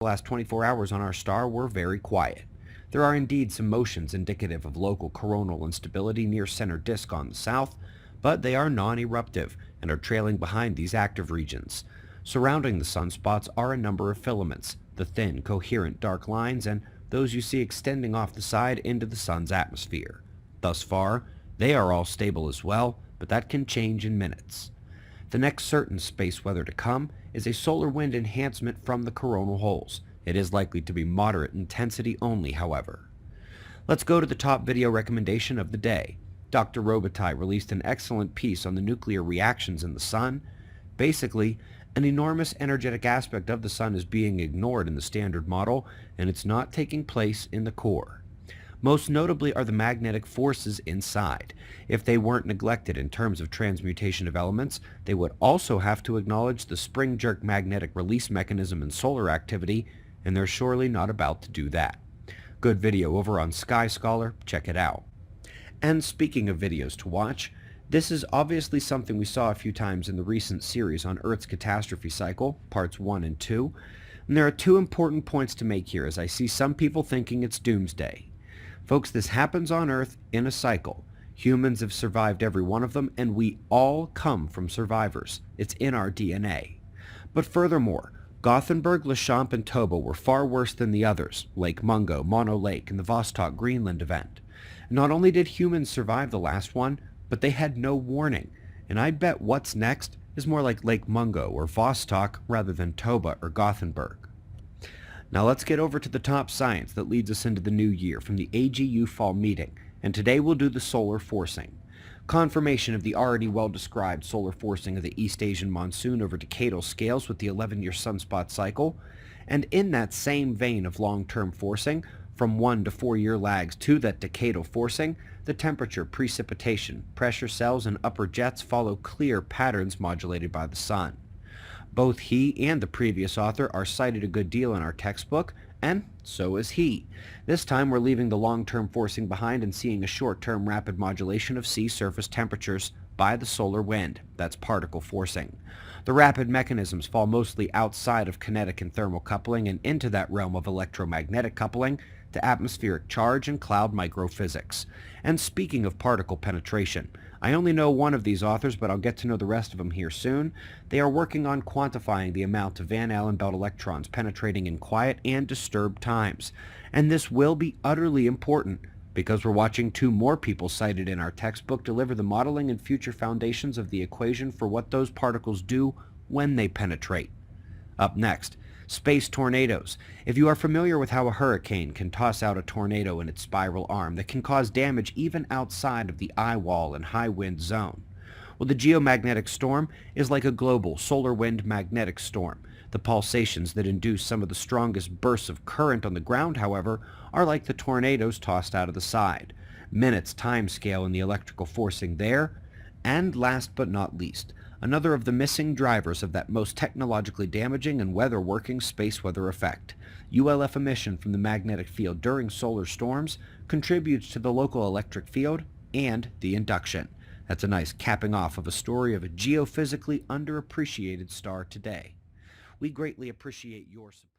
The last 24 hours on our star were very quiet. There are indeed some motions indicative of local coronal instability near center disk on the south, but they are non-eruptive and are trailing behind these active regions. Surrounding the sunspots are a number of filaments, the thin, coherent dark lines, and those you see extending off the side into the sun's atmosphere. Thus far, they are all stable as well, but that can change in minutes. The next certain space weather to come is a solar wind enhancement from the coronal holes. It is likely to be moderate intensity only, however. Let's go to the top video recommendation of the day. Dr. Robitaille released an excellent piece on the nuclear reactions in the sun. Basically, an enormous energetic aspect of the sun is being ignored in the standard model, and it's not taking place in the core. Most notably are the magnetic forces inside. If they weren't neglected in terms of transmutation of elements, they would also have to acknowledge the spring-jerk magnetic release mechanism in solar activity, and they're surely not about to do that. Good video over on Sky Scholar, check it out. And speaking of videos to watch, this is obviously something we saw a few times in the recent series on Earth's catastrophe cycle, parts 1 and 2, and there are two important points to make here as I see some people thinking it's doomsday. Folks, this happens on Earth in a cycle. Humans have survived every one of them, and we all come from survivors. It's in our DNA. But furthermore, Gothenburg, Lachamp, and Toba were far worse than the others, Lake Mungo, Mono Lake, and the Vostok Greenland event. Not only did humans survive the last one, but they had no warning, and I bet what's next is more like Lake Mungo or Vostok rather than Toba or Gothenburg. Now let's get over to the top science that leads us into the new year from the AGU fall meeting, and today we'll do the solar forcing. Confirmation of the already well-described solar forcing of the East Asian monsoon over decadal scales with the 11-year sunspot cycle, and in that same vein of long-term forcing, from 1 to 4 year lags to that decadal forcing, the temperature, precipitation, pressure cells, and upper jets follow clear patterns modulated by the sun. Both he and the previous author are cited a good deal in our textbook, and so is he. This time we're leaving the long-term forcing behind and seeing a short-term rapid modulation of sea surface temperatures by the solar wind. That's particle forcing. The rapid mechanisms fall mostly outside of kinetic and thermal coupling and into that realm of electromagnetic coupling to atmospheric charge and cloud microphysics. And speaking of particle penetration, I only know one of these authors, but I'll get to know the rest of them here soon. They are working on quantifying the amount of Van Allen belt electrons penetrating in quiet and disturbed times. And this will be utterly important because we're watching two more people cited in our textbook deliver the modeling and future foundations of the equation for what those particles do when they penetrate. Up next, space tornadoes. If you are familiar with how a hurricane can toss out a tornado in its spiral arm that can cause damage even outside of the eye wall and high wind zone, well, the geomagnetic storm is like a global solar wind magnetic storm. The pulsations that induce some of the strongest bursts of current on the ground, however, are like the tornadoes tossed out of the side. Minutes time scale in the electrical forcing there. And last but not least, another of the missing drivers of that most technologically damaging and weather-working space weather effect. ULF emission from the magnetic field during solar storms contributes to the local electric field and the induction. That's a nice capping off of a story of a geophysically underappreciated star today. We greatly appreciate your support.